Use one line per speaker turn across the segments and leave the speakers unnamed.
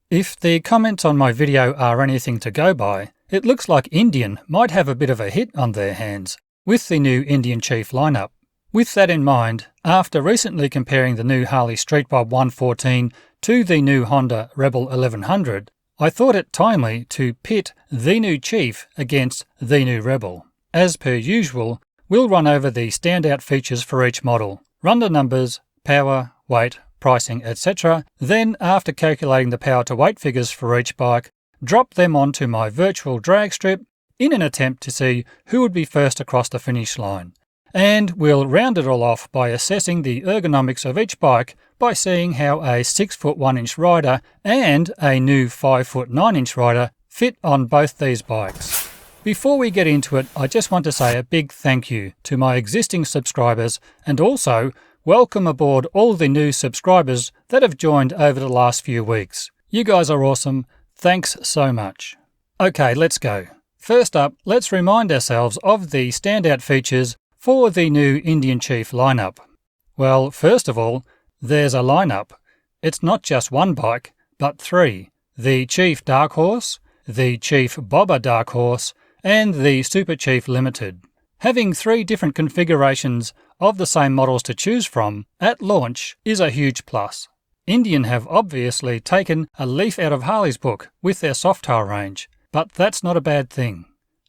If the comments on my video are anything to go by, it looks like Indian might have a bit of a hit on their hands with the new Indian Chief lineup. With that in mind, after recently comparing the new Harley Street Bob 114 to the new Honda Rebel 1100, I thought it timely to pit the new Chief against the new Rebel. As per usual, we'll run over the standout features for each model, run the numbers, power, weight, pricing, etc. Then, after calculating the power to weight figures for each bike, drop them onto my virtual drag strip in an attempt to see who would be first across the finish line. And we'll round it all off by assessing the ergonomics of each bike by seeing how a 6-foot 1-inch rider and a new 5-foot 9-inch rider fit on both these bikes. Before we get into it, I just want to say a big thank you to my existing subscribers and also welcome aboard all the new subscribers that have joined over the last few weeks. You guys are awesome. Thanks so much. Okay, let's go. First up, let's remind ourselves of the standout features for the new Indian Chief lineup. Well, first of all, there's a lineup. It's not just one bike, but 3. The Chief Dark Horse, the Chief Bobber Dark Horse, and the Super Chief Limited. Having 3 different configurations of the same models to choose from at launch is a huge plus. Indian have obviously taken a leaf out of Harley's book with their Softail range, but that's not a bad thing.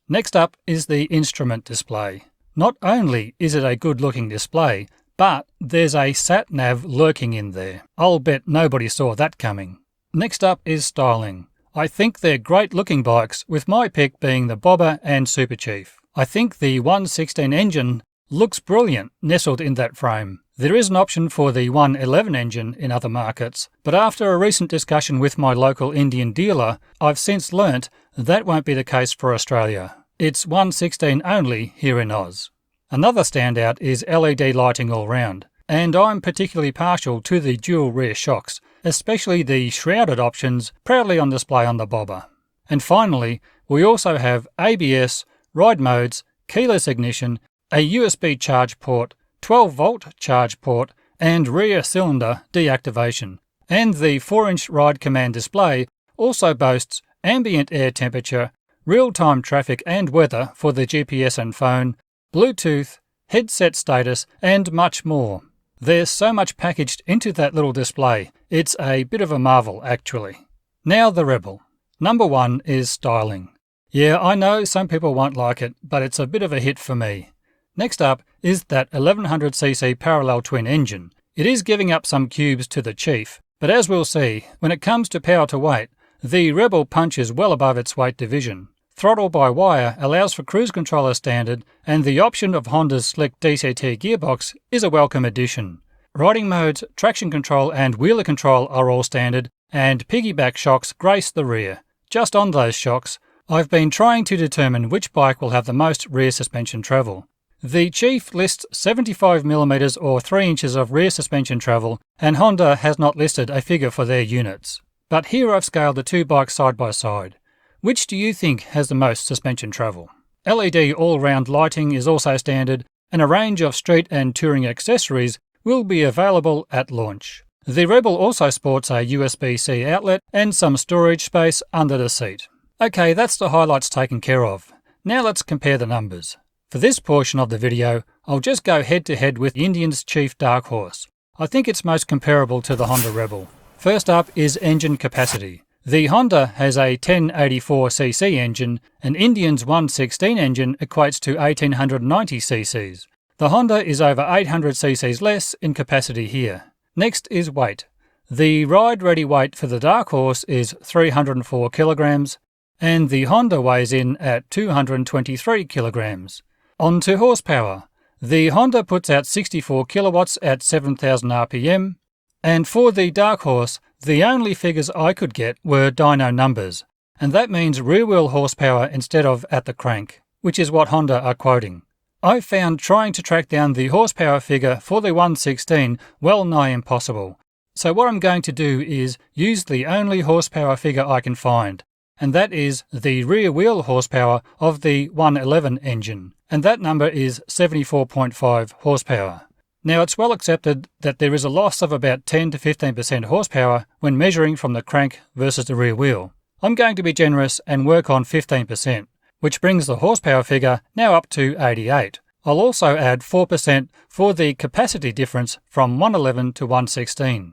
Next up is the instrument display. Not only is it a good-looking display, but there's a sat-nav lurking in there. I'll bet nobody saw that coming. Next up is styling. I think they're great-looking bikes, with my pick being the Bobber and Super Chief. I think the 116 engine looks brilliant nestled in that frame. There is an option for the 111 engine in other markets, but after a recent discussion with my local Indian dealer, I've since learnt that won't be the case for Australia. It's 116 only here in Oz. Another standout is LED lighting all round, and I'm particularly partial to the dual rear shocks, especially the shrouded options proudly on display on the Bobber. And finally, we also have ABS, ride modes, keyless ignition, a USB charge port, 12-volt charge port, and rear cylinder deactivation. And the 4-inch ride command display also boasts ambient air temperature, real-time traffic and weather for the GPS and phone, Bluetooth, headset status, and much more. There's so much packaged into that little display, it's a bit of a marvel actually. Now the Rebel. Number 1 is styling. Yeah, I know some people won't like it, but it's a bit of a hit for me. Next up is that 1100cc parallel twin engine. It is giving up some cubes to the Chief, but as we'll see, when it comes to power to weight, the Rebel punches well above its weight division. Throttle by wire allows for cruise control as standard, and the option of Honda's slick DCT gearbox is a welcome addition. Riding modes, traction control and wheeler control are all standard, and piggyback shocks grace the rear. Just on those shocks, I've been trying to determine which bike will have the most rear suspension travel. The Chief lists 75mm or 3 inches of rear suspension travel, and Honda has not listed a figure for their units. But here I've scaled the 2 bikes side by side. Which do you think has the most suspension travel? LED all-round lighting is also standard, and a range of street and touring accessories will be available at launch. The Rebel also sports a USB-C outlet and some storage space under the seat. Okay, that's the highlights taken care of. Now let's compare the numbers. For this portion of the video, I'll just go head-to-head with Indian's Chief Dark Horse. I think it's most comparable to the Honda Rebel. First up is engine capacity. The Honda has a 1084cc engine, and Indian's 116 engine equates to 1890 cc's. The Honda is over 800 cc's less in capacity here. Next is weight. The ride-ready weight for the Dark Horse is 304 kilograms, and the Honda weighs in at 223 kilograms. On to horsepower. The Honda puts out 64 kilowatts at 7,000 RPM, and for the Dark Horse, the only figures I could get were dyno numbers, and that means rear-wheel horsepower instead of at the crank, which is what Honda are quoting. I found trying to track down the horsepower figure for the 116 well nigh impossible, so what I'm going to do is use the only horsepower figure I can find, and that is the rear-wheel horsepower of the 111 engine, and that number is 74.5 horsepower. Now, it's well accepted that there is a loss of about 10 to 15% horsepower when measuring from the crank versus the rear wheel. I'm going to be generous and work on 15%, which brings the horsepower figure now up to 88. I'll also add 4% for the capacity difference from 111 to 116.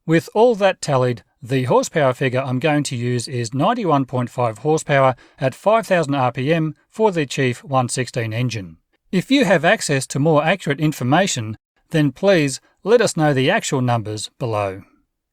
With all that tallied, the horsepower figure I'm going to use is 91.5 horsepower at 5,000 RPM for the Chief 116 engine. If you have access to more accurate information, then please let us know the actual numbers below.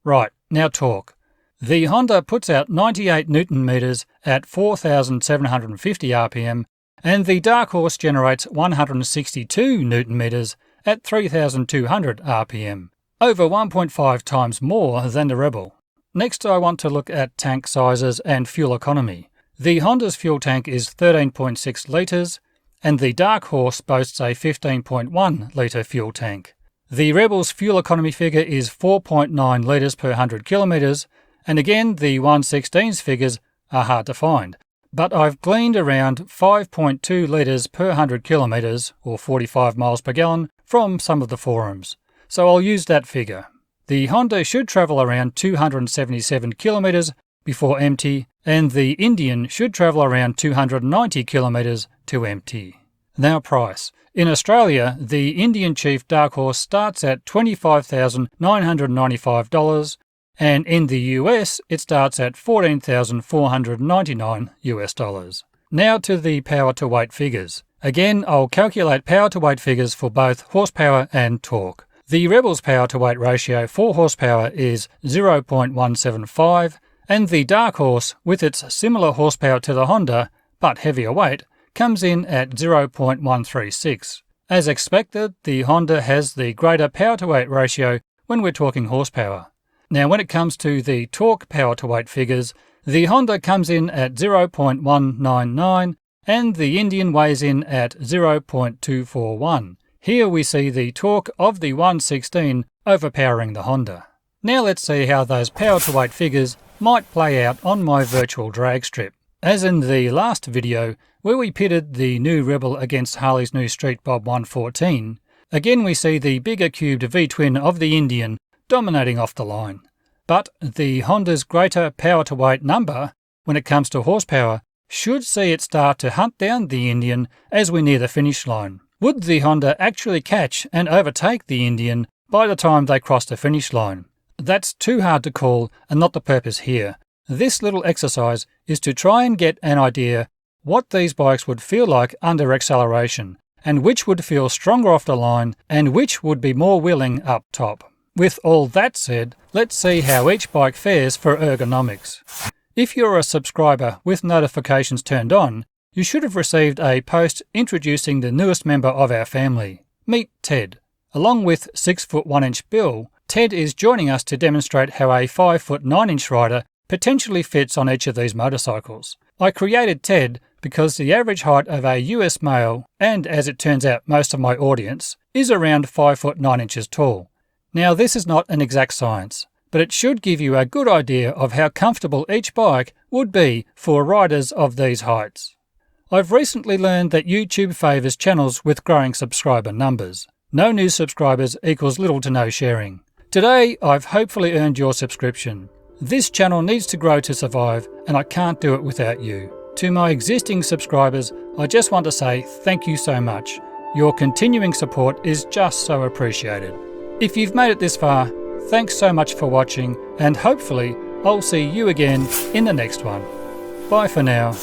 Right, now torque. The Honda puts out 98 Newton meters at 4,750 RPM, and the Dark Horse generates 162 Newton meters at 3,200 RPM, over 1.5 times more than the Rebel. Next, I want to look at tank sizes and fuel economy. The Honda's fuel tank is 13.6 litres, and the Dark Horse boasts a 15.1 litre fuel tank. The Rebel's fuel economy figure is 4.9 litres per 100 kilometres, and again the 116's figures are hard to find, but I've gleaned around 5.2 litres per 100 kilometres, or 45 miles per gallon, from some of the forums, so I'll use that figure. The Honda should travel around 277 kilometres before empty, and the Indian should travel around 290 kilometres to empty. Now price. In Australia, the Indian Chief Dark Horse starts at $25,995, and in the US it starts at $14,499. Now to the power to weight figures. Again, I'll calculate power to weight figures for both horsepower and torque. The Rebel's power to weight ratio for horsepower is 0.175, and the Dark Horse, with its similar horsepower to the Honda, but heavier weight, comes in at 0.136. As expected, the Honda has the greater power to weight ratio when we're talking horsepower. Now when it comes to the torque power to weight figures, the Honda comes in at 0.199 and the Indian weighs in at 0.241. Here we see the torque of the 116 overpowering the Honda. Now let's see how those power to weight figures might play out on my virtual drag strip. As in the last video, where we pitted the new Rebel against Harley's new Street Bob 114, again we see the bigger cubed V-twin of the Indian dominating off the line. But the Honda's greater power to weight number, when it comes to horsepower, should see it start to hunt down the Indian as we near the finish line. Would the Honda actually catch and overtake the Indian by the time they cross the finish line? That's too hard to call and not the purpose here. This little exercise is to try and get an idea what these bikes would feel like under acceleration, and which would feel stronger off the line and which would be more willing up top. With all that said, let's see how each bike fares for ergonomics. If you're a subscriber with notifications turned on, you should have received a post introducing the newest member of our family. Meet Ted. Along with 6' 1" Bill, Ted is joining us to demonstrate how a 5' 9" rider potentially fits on each of these motorcycles. I created Ted because the average height of a US male, and as it turns out most of my audience, is around 5' 9" tall. Now this is not an exact science, but it should give you a good idea of how comfortable each bike would be for riders of these heights. I've recently learned that YouTube favours channels with growing subscriber numbers. No new subscribers equals little to no sharing. Today, I've hopefully earned your subscription. This channel needs to grow to survive, and I can't do it without you. To my existing subscribers, I just want to say thank you so much. Your continuing support is just so appreciated. If you've made it this far, thanks so much for watching, and hopefully I'll see you again in the next one. Bye for now.